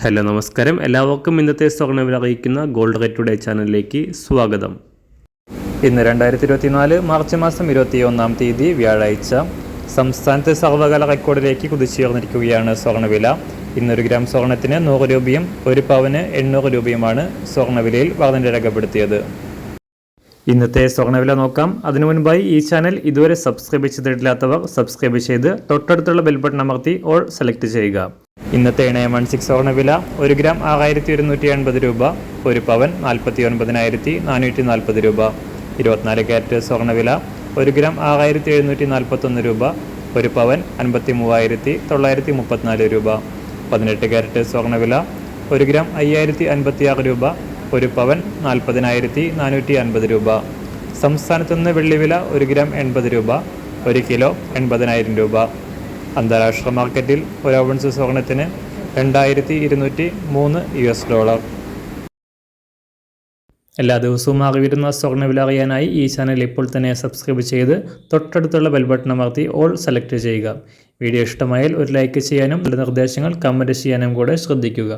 Hello നമസ്കാരം, എല്ലാവർക്കും ഇന്നത്തെ സ്വർണ്ണവില അറിയിക്കുന്ന ഗോൾഡ് റേറ്റ് ടുഡേ ചാനലിലേക്ക് സ്വാഗതം. ഇന്ന് 2024 മാർച്ച് മാസം 21-ാം തീയതി വ്യാഴാഴ്ച. സംസ്ഥാനത്തെ സർവ്വകാല റെക്കോർഡിലേക്ക് കുതിച്ചുയർന്നിരിക്കുകയാണ് സ്വർണ്ണവില. ഇന്നൊരു ഗ്രാം സ്വർണ്ണത്തിന് 100 രൂപയും 1 പവന് 800 രൂപയുമാണ് സ്വർണ്ണവിലയിൽ വർധന രേഖപ്പെടുത്തിയത്. ഇന്നത്തെ സ്വർണ്ണവില നോക്കാം. അതിനു മുൻപായി ഈ ചാനൽ ഇതുവരെ സബ്സ്ക്രൈബ് ചെയ്തിട്ടില്ലാത്തവർ സബ്സ്ക്രൈബ് ചെയ്ത് തൊട്ടടുത്തുള്ള ബെൽ ബട്ടൺ അമർത്തി ഓൾ സെലക്ട് ചെയ്യുക. ഇന്നത്തെ 916 സ്വർണ്ണവില 1 ഗ്രാം 6180 രൂപ, 1 പവൻ 49,440 രൂപ. 24 ക്യാരറ്റ് സ്വർണ്ണവില 1 ഗ്രാം 6741 രൂപ, 1 പവൻ 53,934 രൂപ. 18 ക്യാരറ്റ് സ്വർണ്ണവില 1 ഗ്രാം 5056 രൂപ, 1 പവൻ 40,450 രൂപ. സംസ്ഥാനത്തുനിന്ന് വെള്ളിവില 1 ഗ്രാം 80 രൂപ, 1 കിലോ 80,000 രൂപ. അന്താരാഷ്ട്ര മാർക്കറ്റിൽ 1 ഔൺസ് സ്വർണത്തിന് $2,203. എല്ലാ ദിവസവും അറിവിരുന്ന സ്വർണ്ണവില അറിയാനായി ഈ ചാനൽ ഇപ്പോൾ തന്നെ സബ്സ്ക്രൈബ് ചെയ്ത് തൊട്ടടുത്തുള്ള ബെൽ ബട്ടൺ അമർത്തി ഓൾ സെലക്ട് ചെയ്യുക. വീഡിയോ ഇഷ്ടമായാൽ ഒരു ലൈക്ക് ചെയ്യാനും നല്ല നിർദ്ദേശങ്ങൾ കമൻറ്റ് ചെയ്യാനും കൂടെ ശ്രദ്ധിക്കുക.